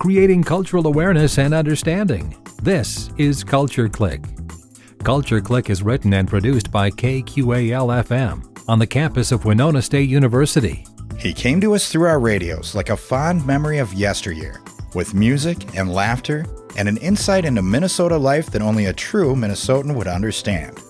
creating cultural awareness and understanding. This is Culture Clique. Culture Clique is written and produced by KQAL FM on the campus of Winona State University. He came to us through our radios like a fond memory of yesteryear, with music and laughter and an insight into Minnesota life that only a true Minnesotan would understand.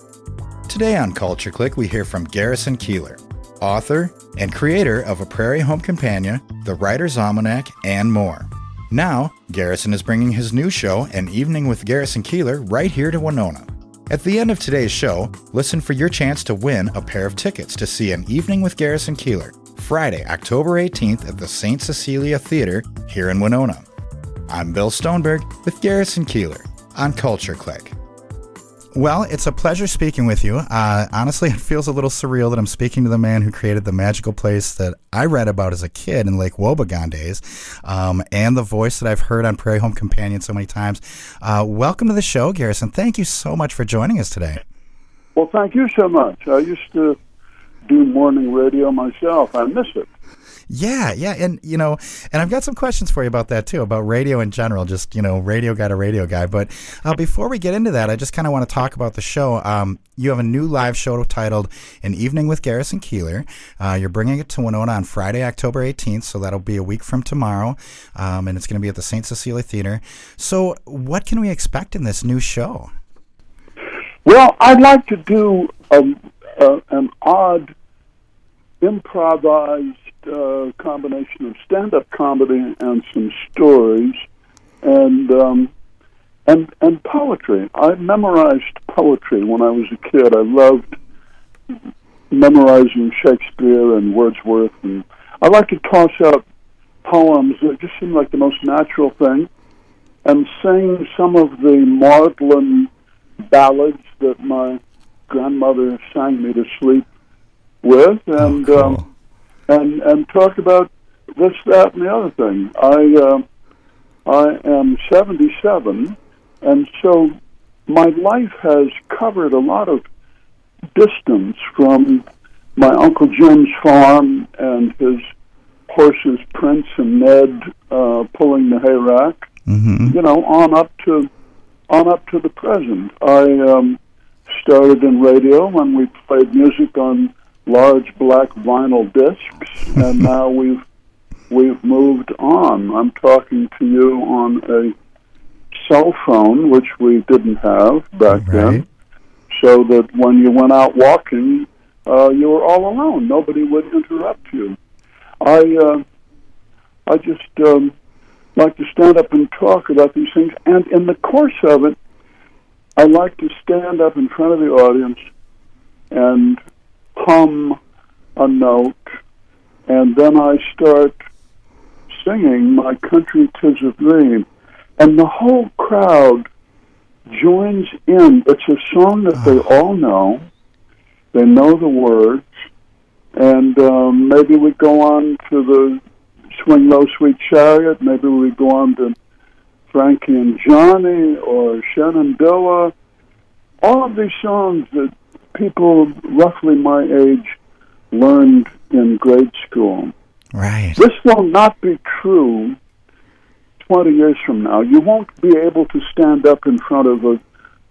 Today on Culture Clique, we hear from Garrison Keillor, author and creator of A Prairie Home Companion, The Writer's Almanac, and more. Now, Garrison is bringing his new show, An Evening with Garrison Keillor, right here to Winona. At the end of today's show, listen for your chance to win a pair of tickets to see An Evening with Garrison Keillor, Friday, October 18th at the St. Cecilia Theatre here in Winona. I'm Bill Stoneberg with Garrison Keillor on Culture Clique. Well, it's a pleasure speaking with you. Honestly, it feels a little surreal that I'm speaking to the man who created the magical place that I read about as a kid in Lake Wobegon days, and the voice that I've heard on Prairie Home Companion so many times. Welcome to the show, Garrison. Thank you so much for joining us today. Well, thank you so much. I used to do morning radio myself. I miss it. Yeah, and I've got some questions for you about that too, about radio in general, just, radio guy to radio guy. But before we get into that, I just kind of want to talk about the show. You have a new live show titled An Evening with Garrison Keillor. You're bringing it to Winona on Friday, October 18th, so that'll be a week from tomorrow, and it's going to be at the St. Cecilia Theatre. So what can we expect in this new show? Well, I'd like to do an odd improvised combination of stand-up comedy and some stories, and poetry. I memorized poetry when I was a kid. I loved memorizing Shakespeare and Wordsworth, and I like to toss out poems that just seem like the most natural thing, and sing some of the maudlin ballads that my grandmother sang me to sleep with, and cool. and talk about this, that, and the other thing. I am 77, and so my life has covered a lot of distance from my Uncle Jim's farm and his horses Prince and Ned pulling the hayrack, on up to the present. I started in radio when we played music on large black vinyl discs, and now we've moved on. I'm talking to you on a cell phone, which we didn't have back then, so that when you went out walking, you were all alone. Nobody would interrupt you. I just like to stand up and talk about these things, and in the course of it, I like to stand up in front of the audience and hum a note, and then I start singing My Country 'Tis of Thee, and the whole crowd joins in. It's a song that they all know. They know the words, and maybe we go on to the Swing Low Sweet Chariot, maybe we go on to Frankie and Johnny or Shenandoah. All of these songs that people roughly my age learned in grade school. Right. This will not be true 20 years from now. You won't be able to stand up in front of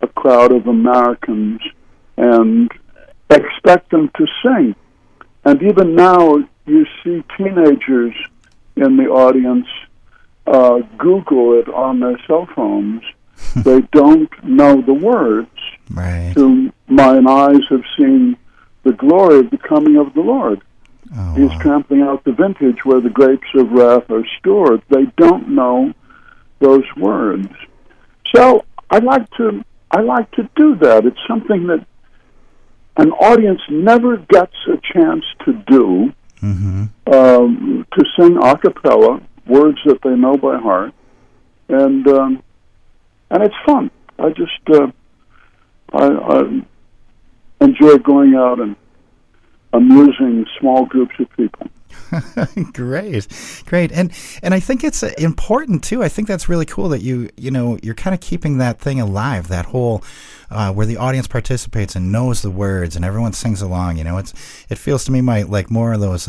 a crowd of Americans and expect them to sing. And even now, you see teenagers in the audience Google it on their cell phones. They don't know the words. Right. To mine eyes have seen the glory of the coming of the Lord. Oh, He's trampling out the vintage where the grapes of wrath are stored. They don't know those words. So I like to do that. It's something that an audience never gets a chance to do, to sing a cappella, words that they know by heart, and it's fun. I just I enjoy going out and amusing small groups of people. Great. And I think it's important too. I think that's really cool that you're kind of keeping that thing alive, that whole where the audience participates and knows the words and everyone sings along. It feels to me like more of those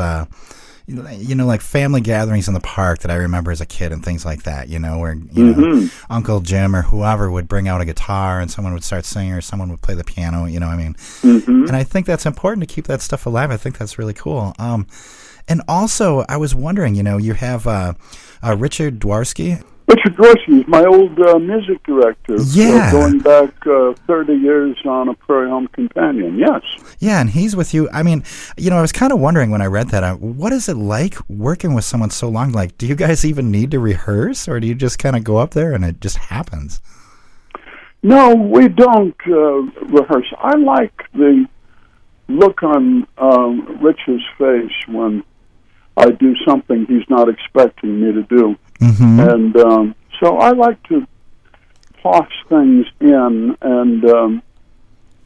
like family gatherings in the park that I remember as a kid and things like that, where, know, Uncle Jim or whoever would bring out a guitar and someone would start singing or someone would play the piano, And I think that's important to keep that stuff alive. I think that's really cool. And also, I was wondering, you have Richard Dworsky. Richard Dworsky is my old music director. Yeah. Going back 30 years on A Prairie Home Companion, yes. Yeah, and he's with you. I mean, I was kind of wondering when I read that, what is it like working with someone so long? Like, do you guys even need to rehearse, or do you just kind of go up there and it just happens? No, we don't rehearse. I like the look on Rich's face when I do something he's not expecting me to do. Mm-hmm. And so I like to toss things in, and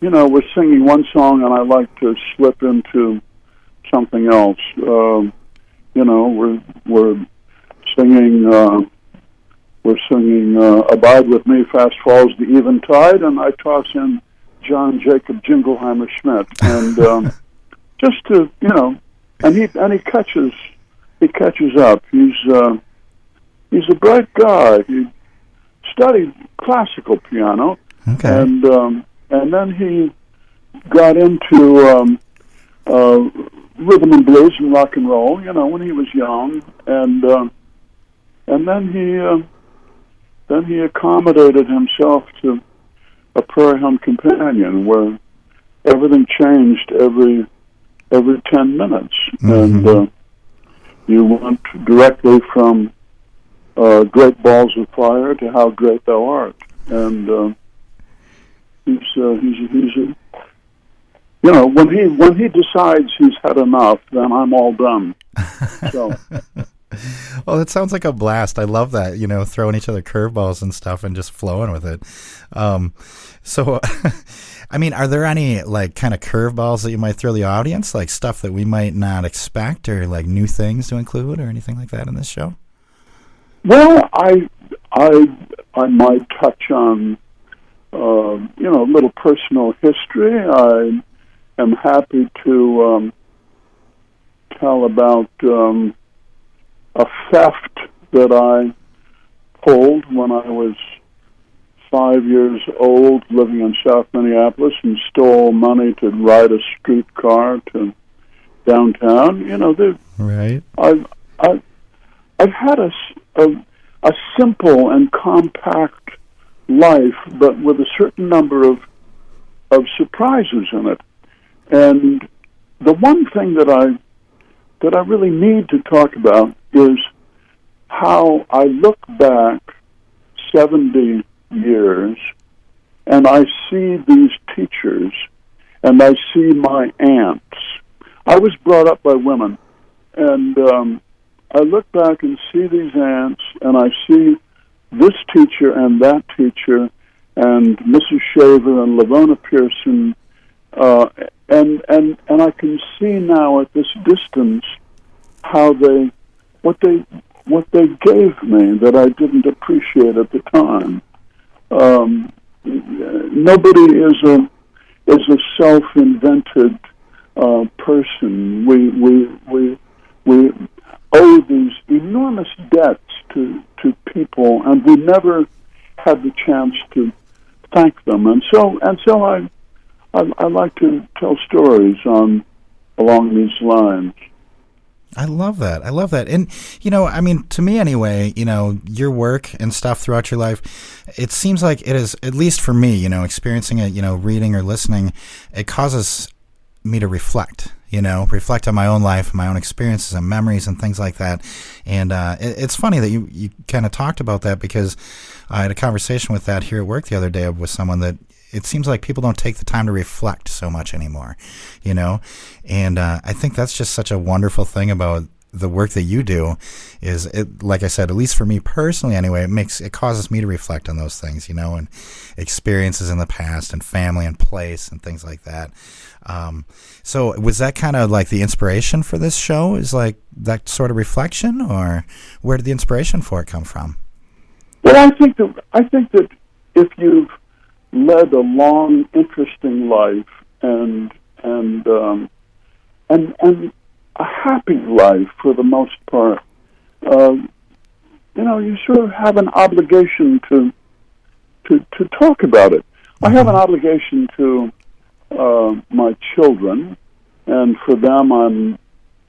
we're singing one song, and I like to slip into something else. We're singing "Abide with Me, Fast Falls the Eventide," and I toss in John Jacob Jingleheimer Schmidt, and just to and he catches up. He's a bright guy. He studied classical piano, okay. And then he got into rhythm and blues and rock and roll, when he was young, and then he accommodated himself to A Prairie Home Companion, where everything changed every 10 minutes, and you went directly from great balls of fire to how great thou art, and he's when he decides he's had enough, then I'm all done. So. Well, it sounds like a blast. I love that, throwing each other curveballs and stuff and just flowing with it. So, I mean, are there any like kind of curveballs that you might throw the audience, like stuff that we might not expect, or like new things to include, or anything like that in this show? Well, I might touch on a little personal history. I am happy to tell about a theft that I pulled when I was 5 years old, living in South Minneapolis, and stole money to ride a streetcar to downtown. Right. I've had a simple and compact life, but with a certain number of surprises in it. And the one thing that I really need to talk about is how I look back 70 years and I see these teachers and I see my aunts. I was brought up by women, and I look back and see these aunts, and I see this teacher and that teacher, and Mrs. Shaver and Lavona Pearson, and I can see now at this distance how what they gave me that I didn't appreciate at the time. Nobody is a self-invented person. We owe these enormous debts to people, and we never had the chance to thank them. And so I like to tell stories along these lines. I love that. And, I mean, to me anyway, your work and stuff throughout your life, it seems like it is, at least for me, experiencing it, reading or listening, it causes me to reflect on my own life, my own experiences and memories and things like that. And it's funny that you kind of talked about that, because I had a conversation with that here at work the other day with someone that it seems like people don't take the time to reflect so much anymore, and I think that's just such a wonderful thing about the work that you do. Is it, like I said, at least for me personally anyway, it causes me to reflect on those things, and experiences in the past and family and place and things like that. So was that kind of like the inspiration for this show, is like that sort of reflection, or where did the inspiration for it come from? Well, I think that if you've led a long, interesting life, and a happy life for the most part. You sort of have an obligation to talk about it. I have an obligation to my children, and for them I'm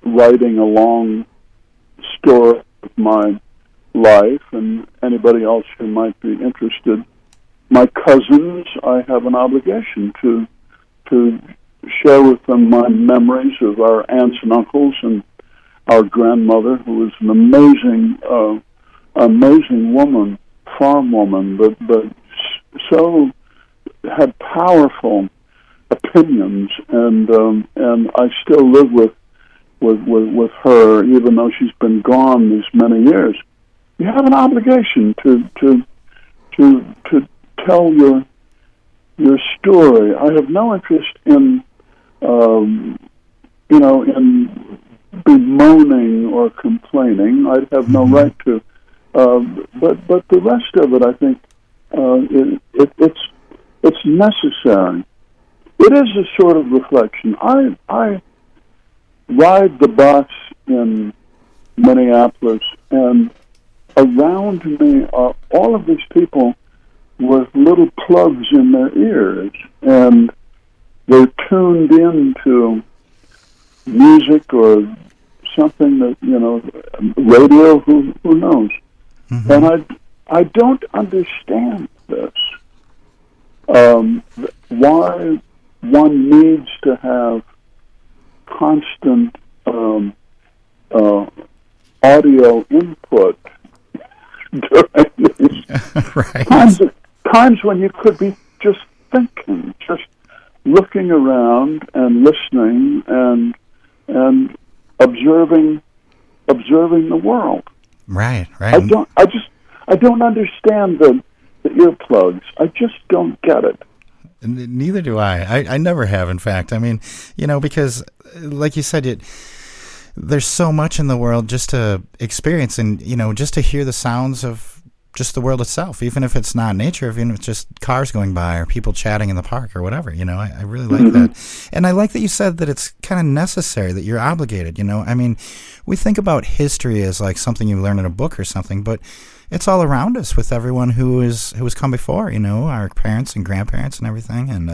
writing a long story of my life, and anybody else who might be interested. My cousins, I have an obligation to share with them my memories of our aunts and uncles and our grandmother, who was an amazing woman, farm woman, but so had powerful opinions, and I still live with her, even though she's been gone these many years. You have an obligation to tell your story. I have no interest in in bemoaning or complaining. I'd have no right to. But the rest of it, I think, it's necessary. It is a sort of reflection. I ride the bus in Minneapolis, and around me are all of these people with little plugs in their ears, and they're tuned into music or something that, radio, who knows. Mm-hmm. And I don't understand this. Why one needs to have constant audio input during these right. times when you could be just thinking, just looking around and listening and observing the world. Right. I don't understand the earplugs. I just don't get it. Neither do I. I never have, in fact. I mean, because, like you said, there's so much in the world just to experience and, just to hear the sounds of just the world itself, even if it's not nature, even if it's just cars going by or people chatting in the park or whatever. I really like that. And I like that you said that it's kind of necessary, that you're obligated. I mean, we think about history as like something you learn in a book or something, but it's all around us with everyone who has come before, our parents and grandparents and everything. And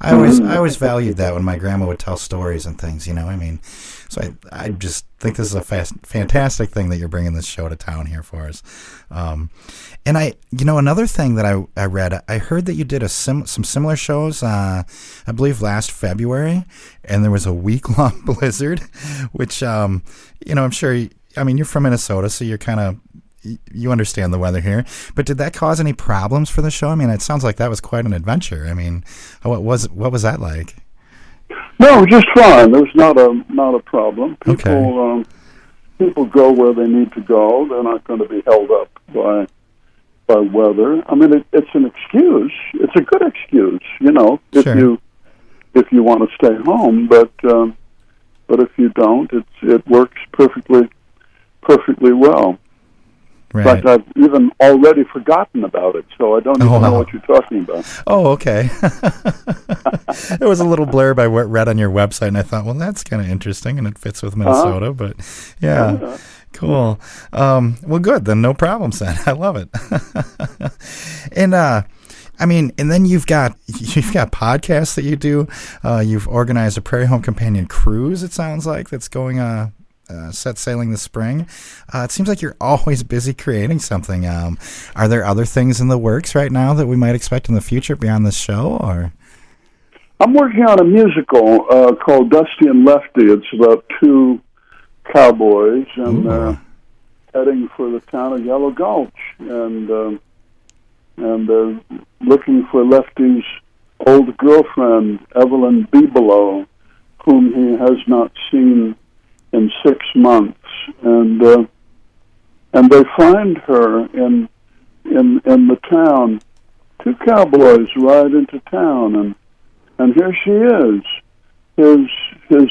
I always valued that when my grandma would tell stories and things, I mean, so I just think this is a fantastic thing that you're bringing this show to town here for us. And another thing that I read, I heard that you did some similar shows, I believe last February, and there was a week-long blizzard, which, I'm sure, you're from Minnesota, so you're kind of, you understand the weather here, but did that cause any problems for the show? I mean, it sounds like that was quite an adventure. I mean, what was that like? No, just fine. There's not a problem. People go where they need to go. They're not going to be held up by weather. I mean, it's an excuse. It's a good excuse, if you want to stay home. But if you don't, it works perfectly well. Right. But I've even already forgotten about it, so I don't even know what you're talking about. Oh, okay. There was a little blurb I read on your website, and I thought, well, that's kind of interesting, and it fits with Minnesota. But yeah, cool. Well, good. Then no problems then. I love it. And and then you've got podcasts that you do. You've organized a Prairie Home Companion cruise. It sounds like that's going set sailing this spring. It seems like you're always busy creating something. Are there other things in the works right now that we might expect in the future beyond this show? Or I'm working on a musical called Dusty and Lefty. It's about two cowboys, and they're heading for the town of Yellow Gulch, and they're looking for Lefty's old girlfriend, Evelyn Bibelow, whom he has not seen in 6 months, and they find her in the town. Two cowboys ride into town, and here she is, his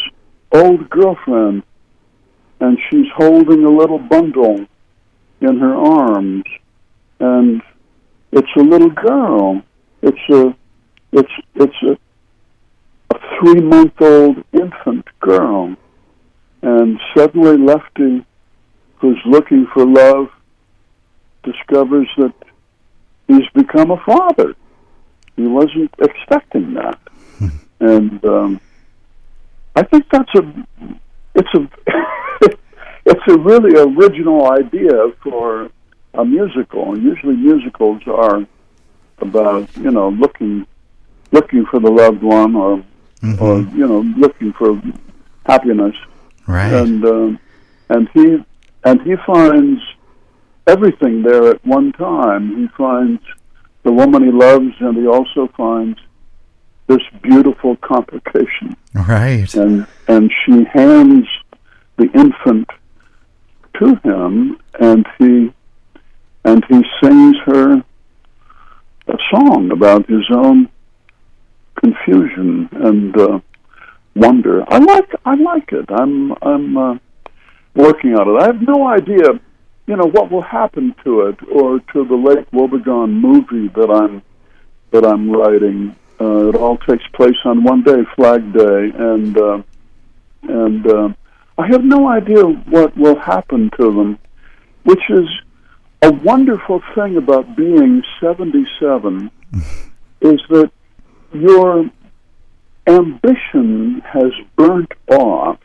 old girlfriend, and she's holding a little bundle in her arms, and it's a little girl. It's a 3-month-old infant girl. And suddenly Lefty, who's looking for love, discovers that he's become a father. He wasn't expecting that. And I think it's a really original idea for a musical. Usually musicals are about, looking for the loved one or looking for happiness. Right. And he finds everything there at one time. He finds the woman he loves, and he also finds this beautiful complication. Right. And she hands the infant to him, and he sings her a song about his own confusion and wonder. I like it. I'm working on it. I have no idea, what will happen to it or to the Lake Wobegon movie that I'm writing. It all takes place on one day, Flag Day, and I have no idea what will happen to them, which is a wonderful thing about being 77, is that your ambition has burnt off.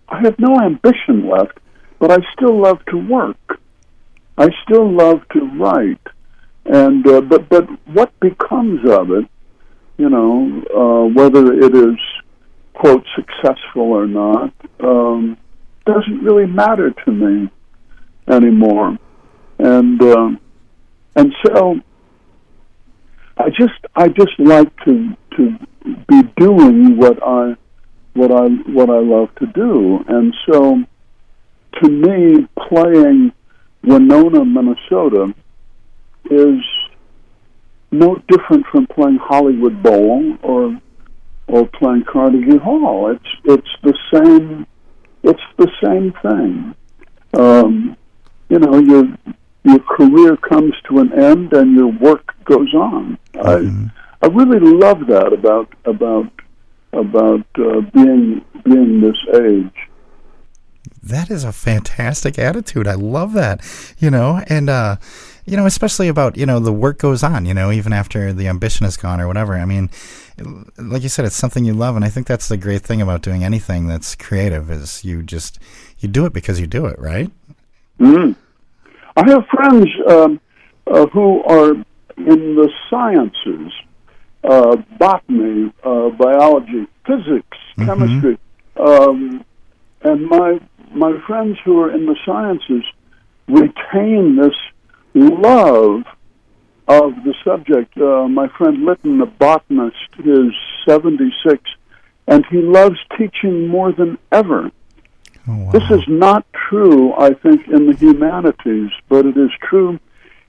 I have no ambition left, but I still love to work. I still love to write. And but what becomes of it, whether it is, quote, successful or not, doesn't really matter to me anymore. And so I just like to be doing what I love to do. And so to me, playing Winona, Minnesota is no different from playing Hollywood Bowl or playing Carnegie Hall. It's the same. It's the same thing. Your career comes to an end and your work goes on. Mm-hmm. I really love that about being this age. That is a fantastic attitude. I love that. And especially about, the work goes on, even after the ambition is gone or whatever. I mean, like you said, it's something you love. And I think that's the great thing about doing anything that's creative is you do it because you do it, right? Mm-hmm. I have friends who are in the sciences, botany, biology, physics, mm-hmm. chemistry, and my friends who are in the sciences retain this love of the subject. My friend Litton, a botanist, is 76, and he loves teaching more than ever. Oh, wow. This is not true, I think, in the humanities, but it is true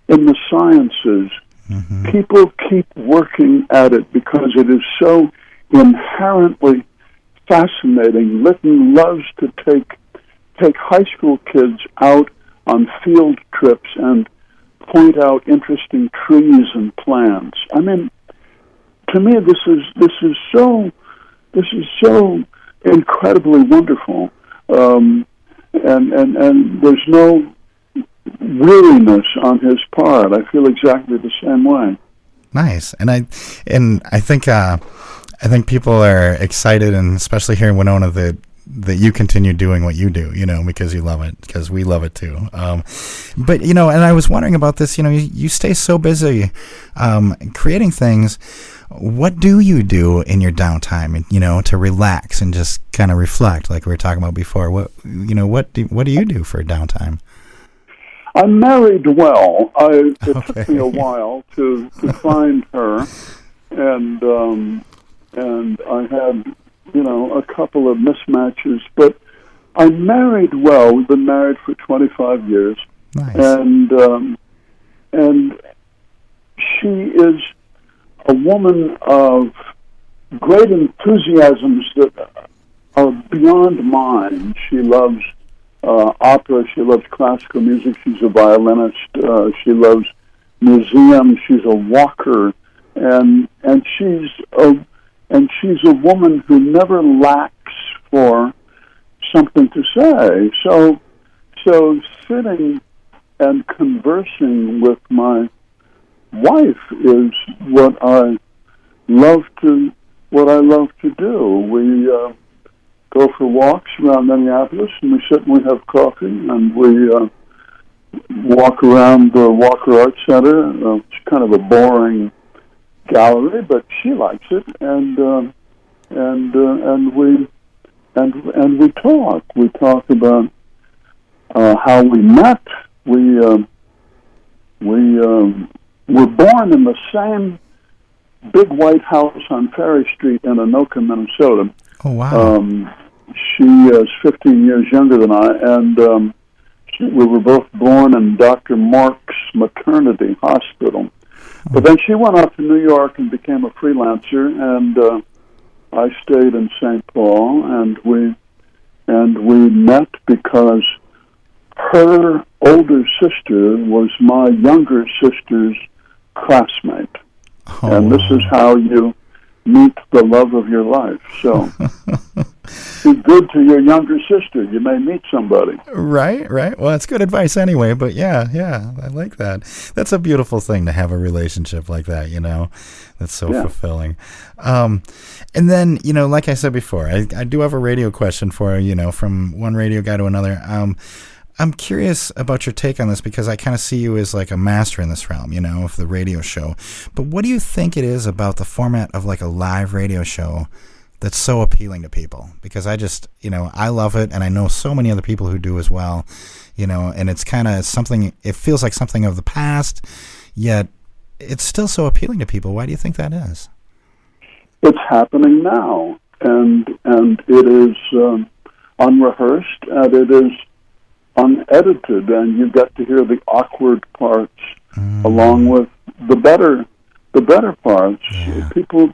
in the sciences. Mm-hmm. People keep working at it because it is so inherently fascinating. Litton loves to take high school kids out on field trips and point out interesting trees and plants. I mean, to me, this is so incredibly wonderful, and there's no weariness on his part. I feel exactly the same way. Nice, and I think people are excited, and especially here in Winona, that you continue doing what you do, because you love it, because we love it too. But, and I was wondering about this, you stay so busy creating things. What do you do in your downtime, to relax and just kind of reflect like we were talking about before? What do you do for downtime? I'm married well. It took me a while to find her, and I had a couple of mismatches, but I'm married well. We've been married for 25 years. Nice. And she is a woman of great enthusiasms that are beyond mine. She loves opera. She loves classical music. She's a violinist. She loves museums. She's a walker, and she's and she's a woman who never lacks for something to say. So sitting and conversing with my wife is what I love to do. We go for walks around Minneapolis, and we sit and we have coffee, and we walk around the Walker Art Center. It's kind of a boring gallery, but she likes it, and we talk. We talk about how we met. We were born in the same big white house on Prairie Street in Anoka, Minnesota. Oh, wow. She is 15 years younger than I, and we were both born in Dr. Mark's maternity hospital. But then she went off to New York and became a freelancer, and I stayed in St. Paul, and we met because her older sister was my younger sister's classmate. Oh, and this is how you meet the love of your life. So be good to your younger sister. You may meet somebody. Right. Well, that's good advice anyway, but yeah, I like that. That's a beautiful thing to have a relationship like that, That's so fulfilling. And then, like I said before, I do have a radio question for you, from one radio guy to another. I'm curious about your take on this because I kind of see you as like a master in this realm, of the radio show. But what do you think it is about the format of like a live radio show that's so appealing to people? Because I just, I love it, and I know so many other people who do as well, and it's kind of something, it feels like something of the past, yet it's still so appealing to people. Why do you think that is? It's happening now, and it is unrehearsed, and it is unedited, and you get to hear the awkward parts along with the better parts. Yeah. People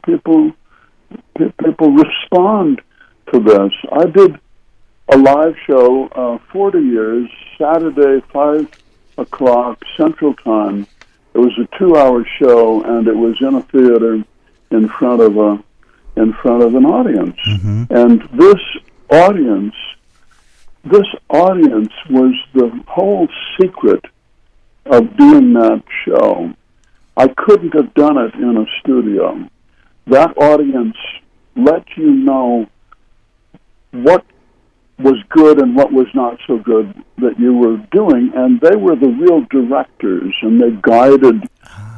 respond to this. I did a live show 40 years, Saturday, 5 o'clock Central Time. It was a 2-hour show, and it was in a theater in front of an audience. Mm-hmm. And this audience was the whole secret of doing that show. I couldn't have done it in a studio. That audience let you know what was good and what was not so good that you were doing, and they were the real directors, and they guided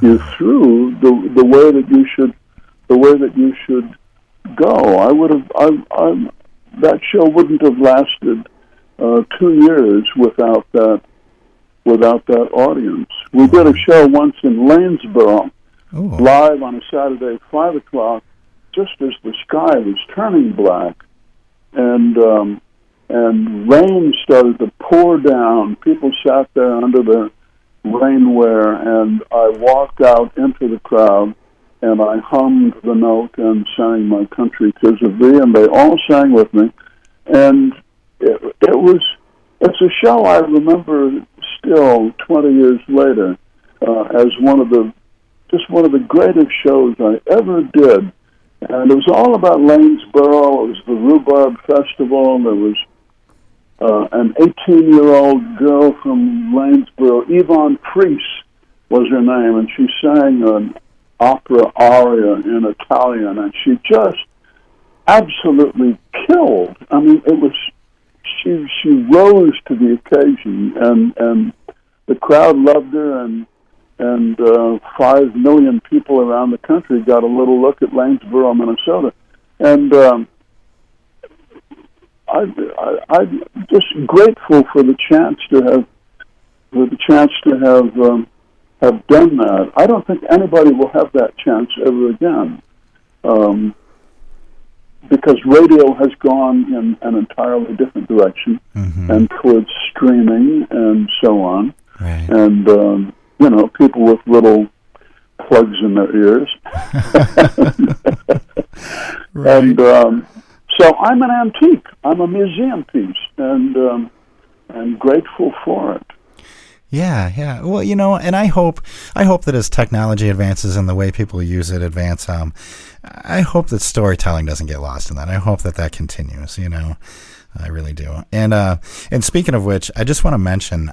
you through the way that you should go. That show wouldn't have lasted 2 years without that audience. We did a show once in Lanesboro, live on a Saturday, 5 o'clock, just as the sky was turning black, and rain started to pour down. People sat there under the rainwear, and I walked out into the crowd, and I hummed the note and sang My Country 'Tis of Thee, and they all sang with me, and it's a show I remember still 20 years later as one of the greatest shows I ever did. And it was all about Lanesboro. It was the Rhubarb Festival. There was an 18-year-old girl from Lanesboro, Yvonne Priest was her name, and she sang an opera aria in Italian, and she just absolutely killed. I mean, it was she rose to the occasion, and the crowd loved her, and 5 million people around the country got a little look at Lanesboro, Minnesota, and I'm just grateful for the chance to have done that. I don't think anybody will have that chance ever again. Because radio has gone in an entirely different direction, and towards streaming and so on. Right. And, people with little plugs in their ears. Right. And so I'm an antique. I'm a museum piece, and grateful for it. Yeah. Well, and I hope that as technology advances and the way people use it advance, I hope that storytelling doesn't get lost in that. I hope that continues. I really do. And speaking of which, I just want to mention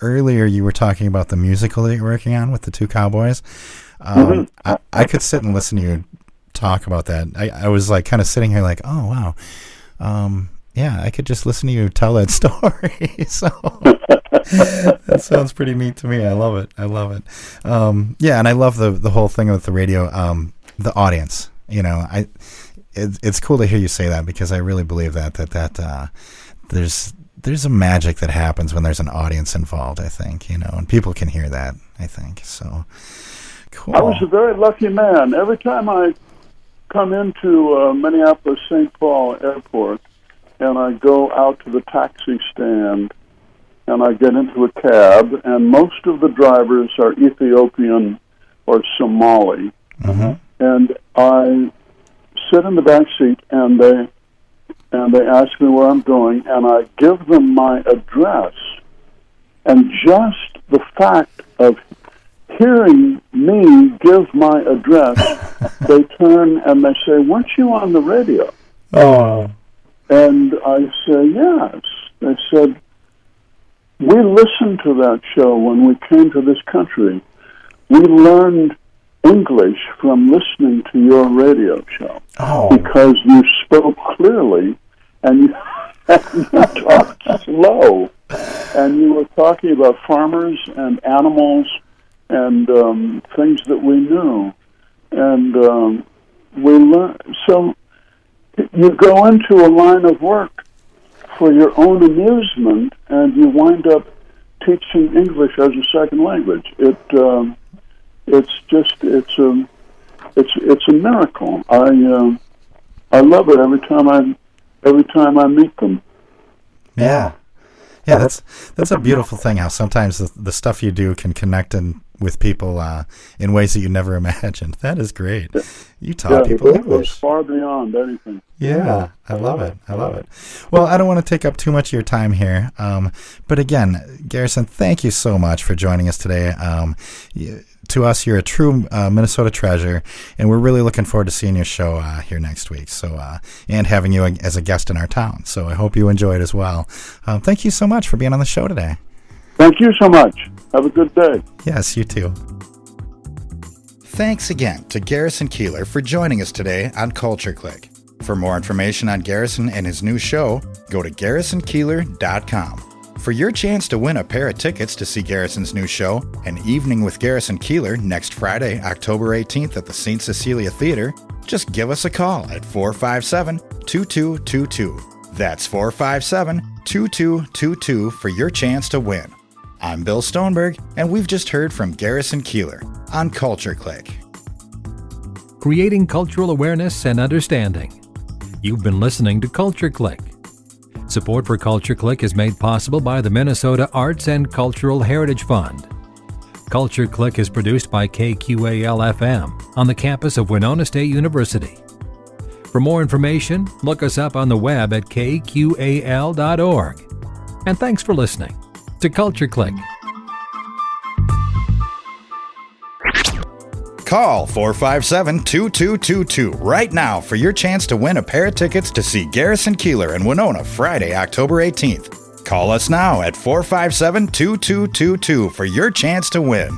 earlier you were talking about the musical that you're working on with the two cowboys. I could sit and listen to you talk about that. I was like kind of sitting here like, oh wow. Yeah, I could just listen to you tell that story. So that sounds pretty neat to me. I love it. Yeah, and I love the whole thing with the radio, the audience. It's cool to hear you say that, because I really believe that there's a magic that happens when there's an audience involved, I think, and people can hear that, I think. So cool. I was a very lucky man. Every time I come into Minneapolis St. Paul Airport, and I go out to the taxi stand, and I get into a cab, and most of the drivers are Ethiopian or Somali. Mm-hmm. And I sit in the back seat, and they ask me where I'm going, and I give them my address. And just the fact of hearing me give my address, they turn and they say, "Weren't you on the radio?" Oh. And I say, yes. They said, "We listened to that show when we came to this country. We learned English from listening to your radio show." Oh. Because you spoke clearly and you talked slow. And you were talking about farmers and animals and things that we knew. And we learned. So you go into a line of work for your own amusement, and you wind up teaching English as a second language. It's a miracle. I love it every time I meet them. Yeah, that's a beautiful thing. How sometimes the stuff you do can connect with people in ways that you never imagined. That is great. You taught people it English. goes far beyond anything. Yeah, I love it. Well, I don't want to take up too much of your time here. But again, Garrison, thank you so much for joining us today. To us, you're a true Minnesota treasure, and we're really looking forward to seeing your show here next week. So, and having you as a guest in our town. So I hope you enjoy it as well. Thank you so much for being on the show today. Thank you so much. Have a good day. Yes, you too. Thanks again to Garrison Keillor for joining us today on Culture Clique. For more information on Garrison and his new show, go to garrisonkeillor.com. For your chance to win a pair of tickets to see Garrison's new show, An Evening with Garrison Keillor, next Friday, October 18th at the St. Cecilia Theatre, just give us a call at 457-2222. That's 457-2222 for your chance to win. I'm Bill Stoneberg, and we've just heard from Garrison Keillor on Culture Clique. Creating cultural awareness and understanding. You've been listening to Culture Clique. Support for Culture Clique is made possible by the Minnesota Arts and Cultural Heritage Fund. Culture Clique is produced by KQAL-FM on the campus of Winona State University. For more information, look us up on the web at kqal.org. And thanks for listening to Culture Clique. Call 457-2222 right now for your chance to win a pair of tickets to see Garrison Keillor in Winona Friday, October 18th. Call us now at 457-2222 for your chance to win.